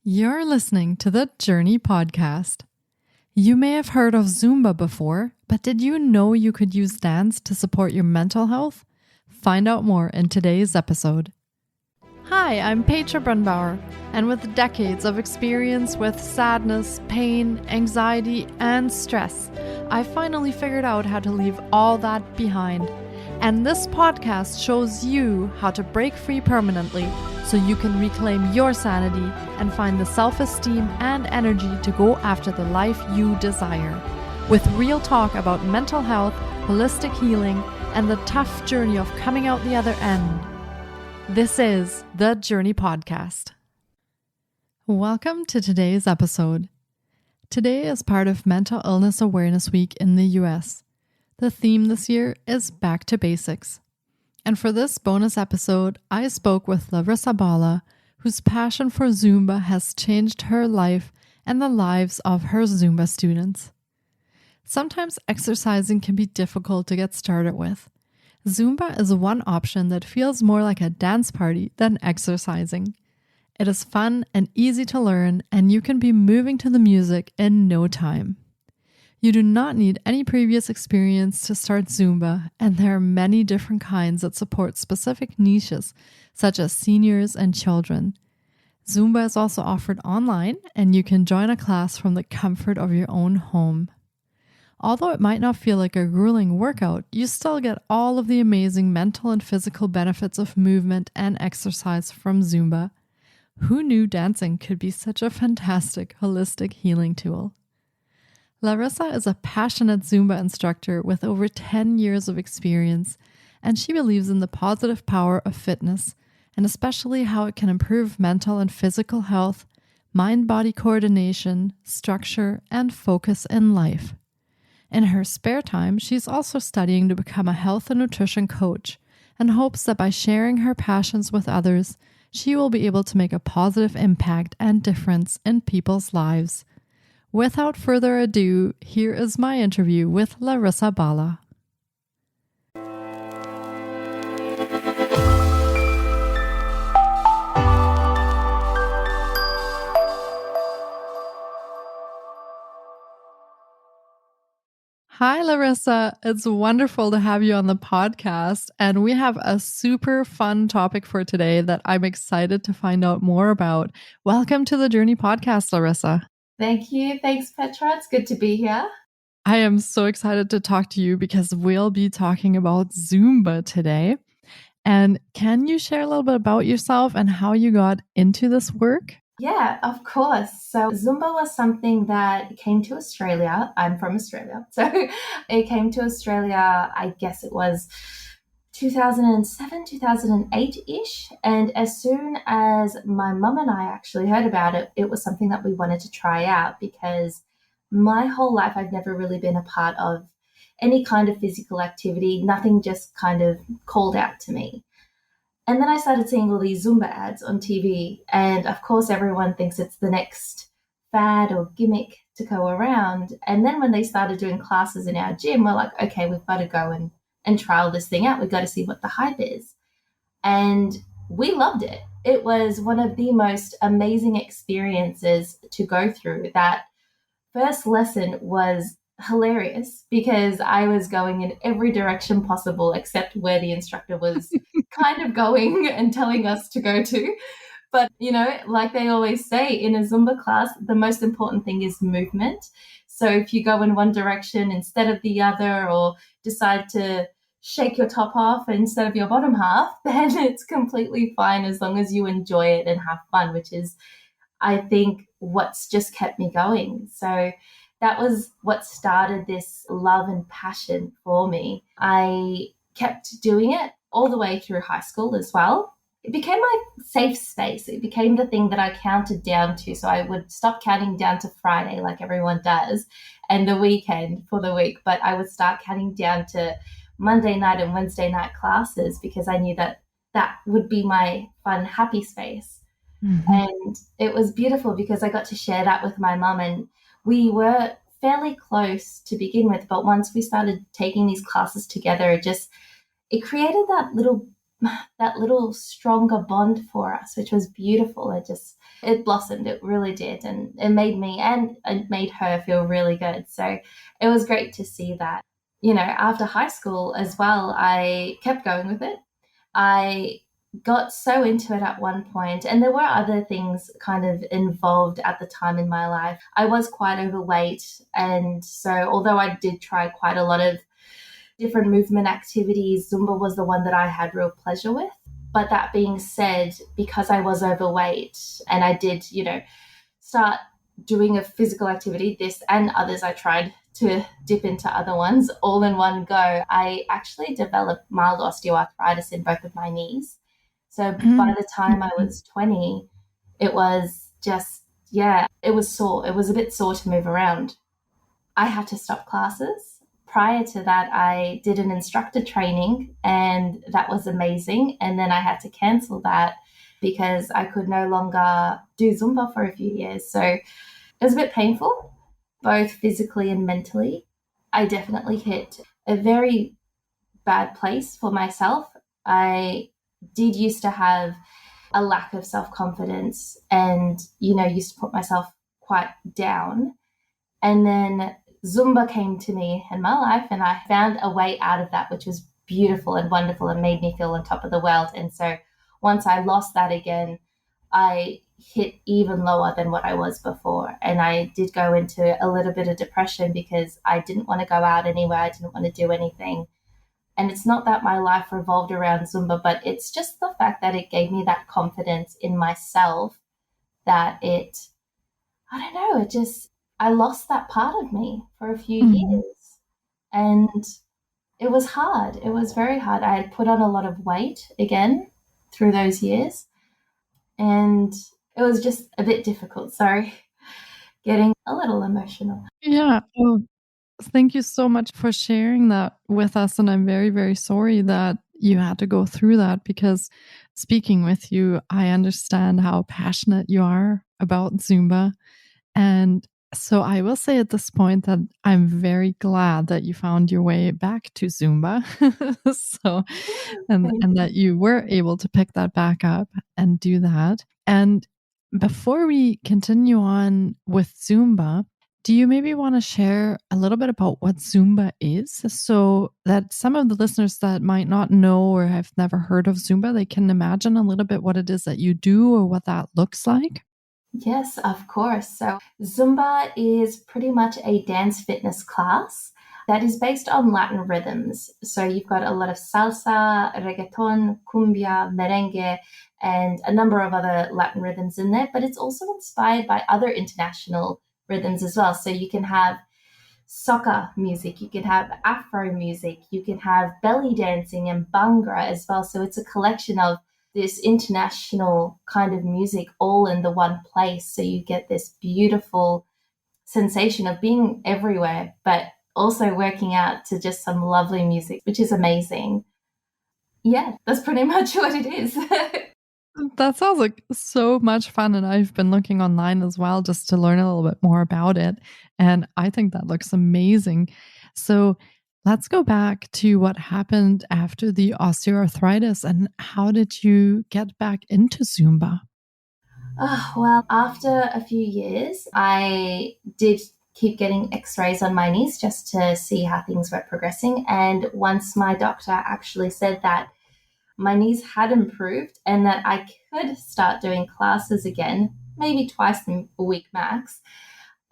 You're listening to the Journey Podcast. You may have heard of Zumba before, but did you know you could use dance to support your mental health? Find out more in today's episode. Hi, I'm Petra Brunbauer, and with decades of experience with sadness, pain, anxiety, and stress, I finally figured out how to leave all that behind. And this podcast shows you how to break free permanently so you can reclaim your sanity and find the self-esteem and energy to go after the life you desire. With real talk about mental health, holistic healing, and the tough journey of coming out the other end. This is the Journey Podcast. Welcome to today's episode. Today is part of Mental Illness Awareness Week in the US. The theme this year is Back to Basics. And for this bonus episode, I spoke with Larissa Bala, whose passion for Zumba has changed her life and the lives of her Zumba students. Sometimes exercising can be difficult to get started with. Zumba is one option that feels more like a dance party than exercising. It is fun and easy to learn, and you can be moving to the music in no time. You do not need any previous experience to start Zumba, and there are many different kinds that support specific niches, such as seniors and children. Zumba is also offered online, and you can join a class from the comfort of your own home. Although it might not feel like a grueling workout, you still get all of the amazing mental and physical benefits of movement and exercise from Zumba. Who knew dancing could be such a fantastic, holistic healing tool? Larissa is a passionate Zumba instructor with over 10 years of experience, and she believes in the positive power of fitness, and especially how it can improve mental and physical health, mind-body coordination, structure, and focus in life. In her spare time, she's also studying to become a health and nutrition coach, and hopes that by sharing her passions with others, she will be able to make a positive impact and difference in people's lives. Without further ado, here is my interview with Larissa Bala. Hi, Larissa. It's wonderful to have you on the podcast, and we have a super fun topic for today that I'm excited to find out more about. Welcome to the Journey Podcast, Larissa. Thank you. Thanks, Petra. It's good to be here. I am so excited to talk to you because we'll be talking about Zumba today. And can you share a little bit about yourself and how you got into this work? Yeah, of course. So Zumba was something that came to Australia. I'm from Australia. So it came to Australia, I guess it was 2007, 2008-ish. And as soon as my mum and I actually heard about it, it was something that we wanted to try out because my whole life I've never really been a part of any kind of physical activity. Nothing just kind of called out to me. And then I started seeing all these Zumba ads on TV. And of course, everyone thinks it's the next fad or gimmick to go around. And then when they started doing classes in our gym, we're like, okay, we've got to go and trial this thing out. We've got to see what the hype is. And we loved it. It was one of the most amazing experiences to go through. That first lesson was hilarious because I was going in every direction possible except where the instructor was kind of going and telling us to go to. But, you know, like they always say in a Zumba class, the most important thing is movement. So if you go in one direction instead of the other or decide to shake your top off instead of your bottom half, then it's completely fine as long as you enjoy it and have fun, which is, I think, what's just kept me going. So that was what started this love and passion for me. I kept doing it all the way through high school as well. It became my safe space. It became the thing that I counted down to. So I would stop counting down to Friday like everyone does and the weekend for the week, but I would start counting down to Monday night and Wednesday night classes because I knew that that would be my fun, happy space. Mm-hmm. And it was beautiful because I got to share that with my mum, and we were fairly close to begin with, but once we started taking these classes together, it created that little that little stronger bond for us, which was beautiful. It blossomed, it really did. And it made me and it made her feel really good. So it was great to see that. After high school as well, I kept going with it. I got so into it at one point, and there were other things kind of involved at the time in my life. I was quite overweight, and so although I did try quite a lot of different movement activities, Zumba was the one that I had real pleasure with. But that being said, because I was overweight and I did, start doing a physical activity, this and others, I tried to dip into other ones all in one go. I actually developed mild osteoarthritis in both of my knees. So by the time I was 20, it was just, yeah, it was sore. It was a bit sore to move around. I had to stop classes. Prior to that, I did an instructor training, and that was amazing. And then I had to cancel that because I could no longer do Zumba for a few years. So it was a bit painful, both physically and mentally. I definitely hit a very bad place for myself. I did used to have a lack of self-confidence and, used to put myself quite down. And then Zumba came to me in my life, and I found a way out of that, which was beautiful and wonderful and made me feel on top of the world. And so once I lost that again, I hit even lower than what I was before. And I did go into a little bit of depression because I didn't want to go out anywhere. I didn't want to do anything. And it's not that my life revolved around Zumba, but it's just the fact that it gave me that confidence in myself that I don't know, I lost that part of me for a few years. And it was hard. It was very hard. I had put on a lot of weight again through those years. And it was just a bit difficult. Sorry, getting a little emotional. Yeah. Oh, thank you so much for sharing that with us. And I'm very, very sorry that you had to go through that, because speaking with you, I understand how passionate you are about Zumba. And so I will say at this point that I'm very glad that you found your way back to Zumba. So, and that you were able to pick that back up and do that. And before we continue on with Zumba, do you maybe want to share a little bit about what Zumba is, so that some of the listeners that might not know or have never heard of Zumba, they can imagine a little bit what it is that you do or what that looks like? Yes, of course. So Zumba is pretty much a dance fitness class that is based on Latin rhythms. So you've got a lot of salsa, reggaeton, cumbia, merengue, and a number of other Latin rhythms in there, but it's also inspired by other international rhythms as well. So you can have soca music, you can have Afro music, you can have belly dancing and Bhangra as well. So it's a collection of this international kind of music all in the one place. So you get this beautiful sensation of being everywhere, but also working out to just some lovely music, which is amazing. Yeah, that's pretty much what it is. That sounds like so much fun, and I've been looking online as well just to learn a little bit more about it, and I think that looks amazing. So, let's go back to what happened after the osteoarthritis, and how did you get back into Zumba? Well, after a few years, I did keep getting x-rays on my knees just to see how things were progressing. And once my doctor actually said that my knees had improved and that I could start doing classes again, maybe twice a week max,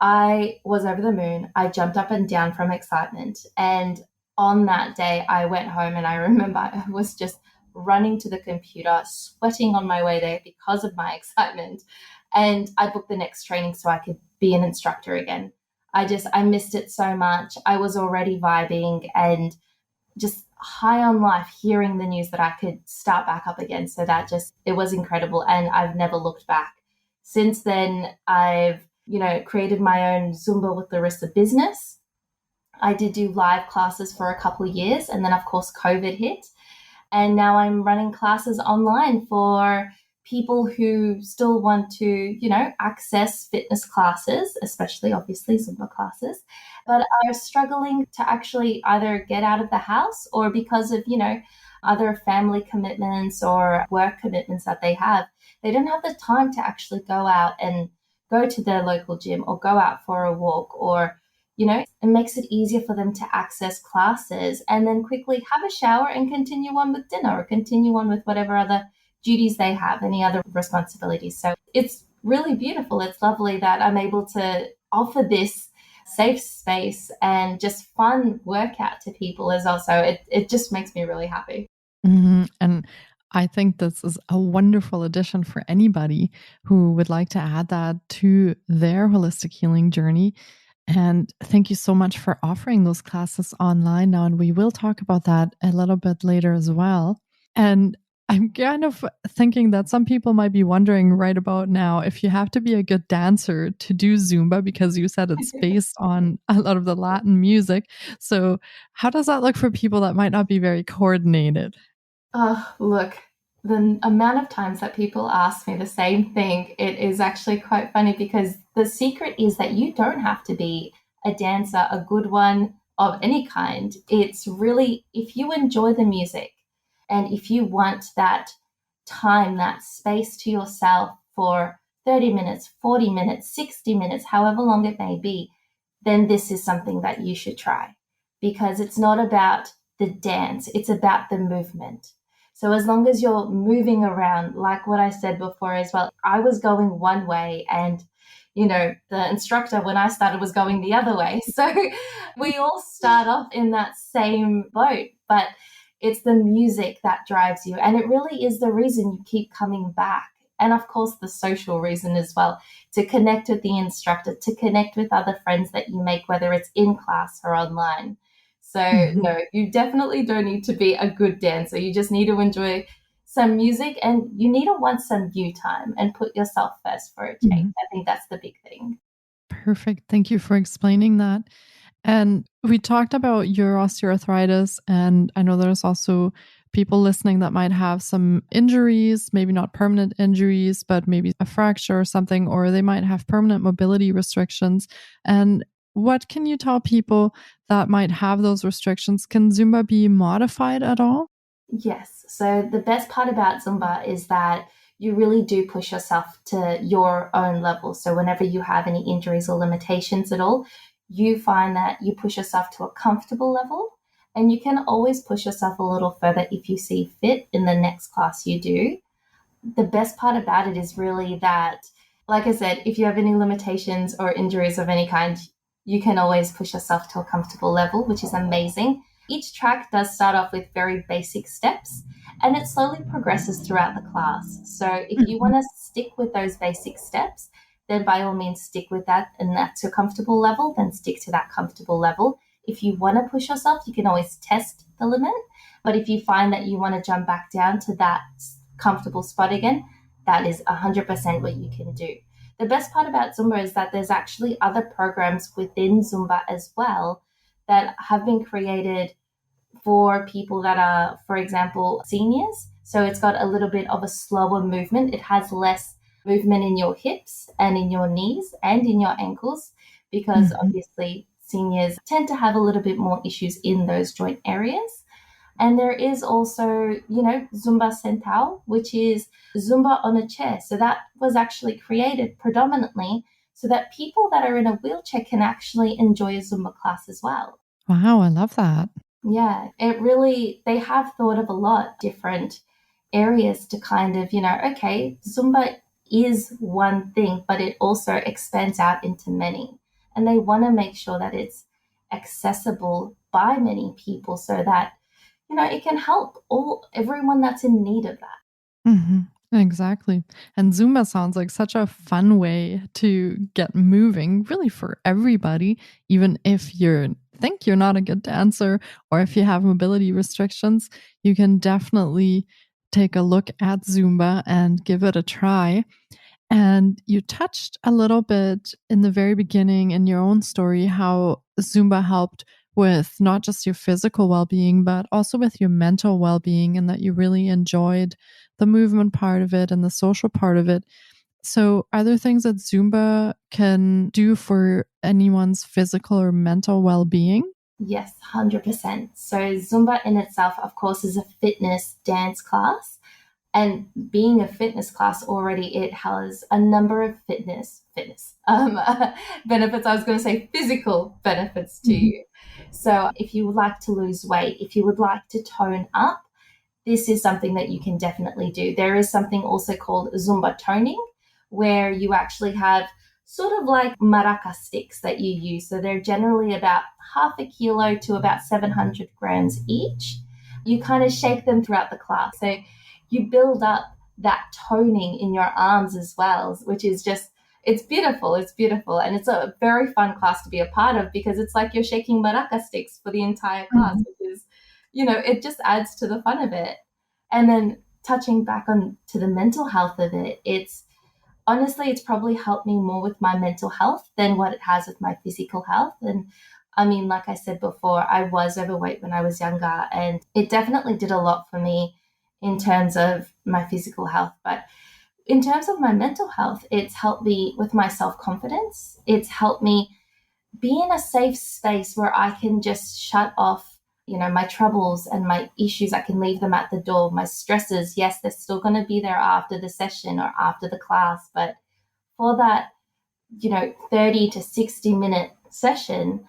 I was over the moon. I jumped up and down from excitement. And on that day, I went home, and I remember I was just running to the computer, sweating on my way there because of my excitement. And I booked the next training so I could be an instructor again. I missed it so much. I was already vibing and just high on life, hearing the news that I could start back up again. So it was incredible. And I've never looked back. Since then, I've, created my own Zumba with Larissa business. I did do live classes for a couple of years. And then, of course, COVID hit. And now I'm running classes online for people who still want to, access fitness classes, especially obviously Zumba classes, but are struggling to actually either get out of the house or because of, other family commitments or work commitments that they have, they don't have the time to actually go out and go to their local gym or go out for a walk or, it makes it easier for them to access classes and then quickly have a shower and continue on with dinner or continue on with whatever other duties they have, any other responsibilities. So it's really beautiful. It's lovely that I'm able to offer this safe space and just fun workout to people as also. It just makes me really happy. And I think this is a wonderful addition for anybody who would like to add that to their holistic healing journey. And thank you so much for offering those classes online now. And we will talk about that a little bit later as well. And I'm kind of thinking that some people might be wondering right about now if you have to be a good dancer to do Zumba, because you said it's based on a lot of the Latin music. So, how does that look for people that might not be very coordinated? Oh, look, the amount of times that people ask me the same thing, it is actually quite funny because the secret is that you don't have to be a dancer, a good one of any kind. It's really if you enjoy the music and if you want that time, that space to yourself for 30 minutes, 40 minutes, 60 minutes, however long it may be, then this is something that you should try because it's not about the dance, it's about the movement. So as long as you're moving around, like what I said before as well, I was going one way and, the instructor when I started was going the other way. So we all start off in that same boat, but it's the music that drives you. And it really is the reason you keep coming back. And of course, the social reason as well, to connect with the instructor, to connect with other friends that you make, whether it's in class or online. So, no, you definitely don't need to be a good dancer. You just need to enjoy some music and you need to want some you time and put yourself first for a change. I think that's the big thing. Perfect. Thank you for explaining that. And we talked about your osteoarthritis, and I know there's also people listening that might have some injuries, maybe not permanent injuries, but maybe a fracture or something, or they might have permanent mobility restrictions. And what can you tell people that might have those restrictions? Can Zumba be modified at all? Yes. So the best part about Zumba is that you really do push yourself to your own level. So whenever you have any injuries or limitations at all, you find that you push yourself to a comfortable level and you can always push yourself a little further if you see fit in the next class you do. The best part about it is really that, like I said, if you have any limitations or injuries of any kind, you can always push yourself to a comfortable level, which is amazing. Each track does start off with very basic steps and it slowly progresses throughout the class. So if you want to stick with those basic steps, then by all means stick with that and that's your comfortable level, then stick to that comfortable level. If you want to push yourself, you can always test the limit. But if you find that you want to jump back down to that comfortable spot again, that is 100% what you can do. The best part about Zumba is that there's actually other programs within Zumba as well that have been created for people that are, for example, seniors. So it's got a little bit of a slower movement. It has less movement in your hips and in your knees and in your ankles because obviously seniors tend to have a little bit more issues in those joint areas. And there is also, Zumba Sentao, which is Zumba on a chair. So that was actually created predominantly so that people that are in a wheelchair can actually enjoy a Zumba class as well. Wow, I love that. Yeah, they have thought of a lot different areas to kind of, okay, Zumba is one thing, but it also expands out into many. And they want to make sure that it's accessible by many people so that it can help everyone that's in need of that. Exactly. And Zumba sounds like such a fun way to get moving, really for everybody, even if you think you're not a good dancer or if you have mobility restrictions, you can definitely take a look at Zumba and give it a try. And you touched a little bit in the very beginning in your own story how Zumba helped with not just your physical well-being, but also with your mental well-being, and that you really enjoyed the movement part of it and the social part of it. So, are there things that Zumba can do for anyone's physical or mental well-being? Yes, 100%. So, Zumba in itself, of course, is a fitness dance class. And being a fitness class already, it has a number of fitness benefits. I was going to say physical benefits to Mhm. you. So if you would like to lose weight, if you would like to tone up, this is something that you can definitely do. There is something also called Zumba toning, where you actually have sort of like maraca sticks that you use. So they're generally about half a kilo to about 700 grams each. You kind of shake them throughout the class. So you build up that toning in your arms as well, which is just, it's beautiful. It's beautiful. And it's a very fun class to be a part of because it's like you're shaking maraca sticks for the entire class, Mhm. which is, it just adds to the fun of it. And then touching back on to the mental health of it, it's honestly, it's probably helped me more with my mental health than what it has with my physical health. And I mean, like I said before, I was overweight when I was younger, and it definitely did a lot for me in terms of my physical health. But in terms of my mental health, it's helped me with my self confidence. It's helped me be in a safe space where I can just shut off, my troubles and my issues. I can leave them at the door. My stresses, yes, they're still going to be there after the session or after the class. But for that, 30 to 60-minute session,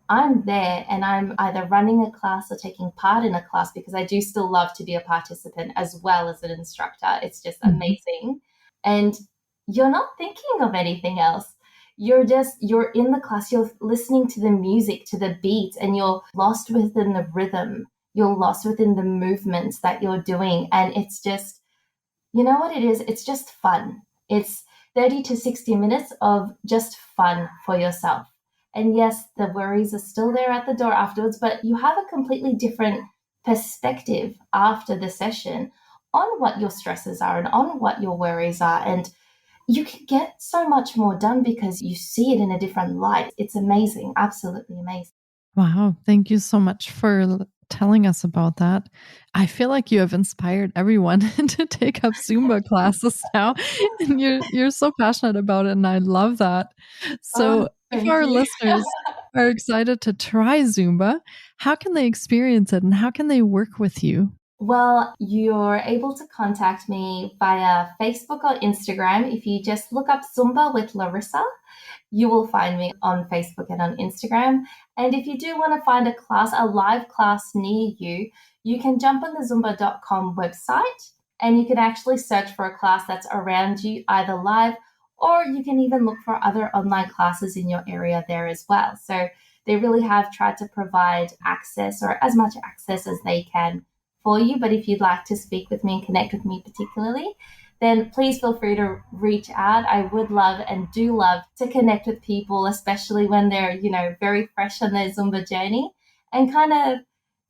I'm there and I'm either running a class or taking part in a class because I do still love to be a participant as well as an instructor. It's just Mhm. amazing. And you're not thinking of anything else. You're in the class, you're listening to the music, to the beat, and you're lost within the rhythm. You're lost within the movements that you're doing. And it's just, you know what it is? It's just fun. It's 30 to 60 minutes of just fun for yourself. And yes, the worries are still there at the door afterwards, but you have a completely different perspective after the session on what your stresses are and on what your worries are. And you can get so much more done because you see it in a different light. It's amazing, absolutely amazing. Wow. Thank you so much for telling us about that. I feel like you have inspired everyone to take up Zumba classes now. And you're so passionate about it. And I love that. Oh, So if thank our you. listeners are excited to try Zumba, how can they experience it and how can they work with you? Well, you're able to contact me via Facebook or Instagram. If you just look up Zumba with Larissa, you will find me on Facebook and on Instagram. And if you do want to find a live class near you, you can jump on the Zumba.com website and you can actually search for a class that's around you, either live or you can even look for other online classes in your area there as well. So they really have tried to provide access or as much access as they can for you. But if you'd like to speak with me and connect with me particularly, then please feel free to reach out. I would love and do love to connect with people, especially when they're, very fresh on their Zumba journey, and kind of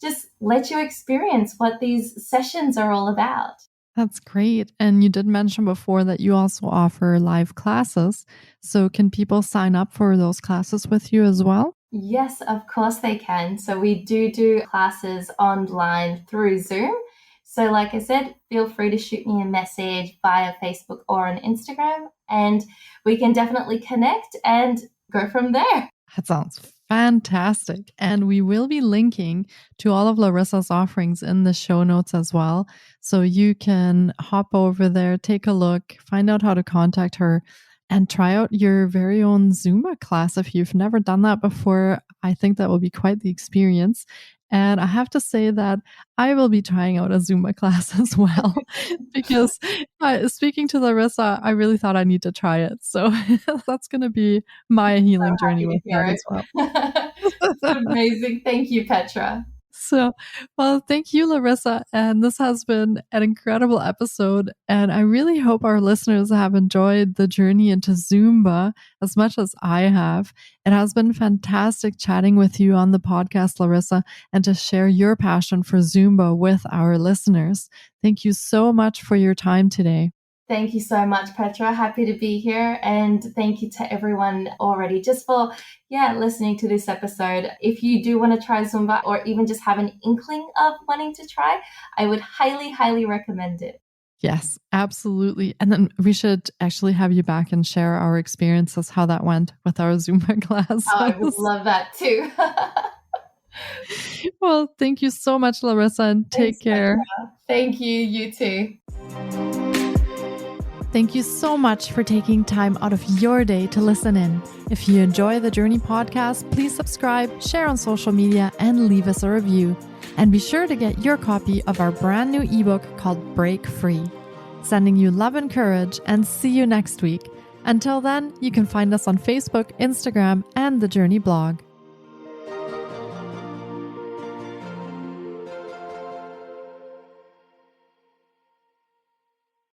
just let you experience what these sessions are all about. That's great. And you did mention before that you also offer live classes. So can people sign up for those classes with you as well? Yes, of course they can. So we do classes online through Zoom. So like I said, feel free to shoot me a message via Facebook or on Instagram, and we can definitely connect and go from there. That sounds fantastic. And we will be linking to all of Larissa's offerings in the show notes as well. So you can hop over there, take a look, find out how to contact her, and try out your very own Zumba class. If you've never done that before, I think that will be quite the experience. And I have to say that I will be trying out a Zumba class as well because speaking to Larissa, I really thought I need to try it. So that's going to be my healing journey Happy to with hear that as it. well. Amazing. Thank you, Petra. So, well, thank you, Larissa. And this has been an incredible episode. And I really hope our listeners have enjoyed the journey into Zumba as much as I have. It has been fantastic chatting with you on the podcast, Larissa, and to share your passion for Zumba with our listeners. Thank you so much for your time today. Thank you so much, Petra. Happy to be here. And thank you to everyone already just for, listening to this episode. If you do want to try Zumba or even just have an inkling of wanting to try, I would highly, highly recommend it. Yes, absolutely. And then we should actually have you back and share our experiences, how that went with our Zumba classes. Oh, I would love that too. Well, thank you so much, Larissa, and take care. Petra. Thank you. You too. Thank you so much for taking time out of your day to listen in. If you enjoy the Journey podcast, please subscribe, share on social media, and leave us a review. And be sure to get your copy of our brand new ebook called Break Free. Sending you love and courage, and see you next week. Until then, you can find us on Facebook, Instagram, and the Journey blog.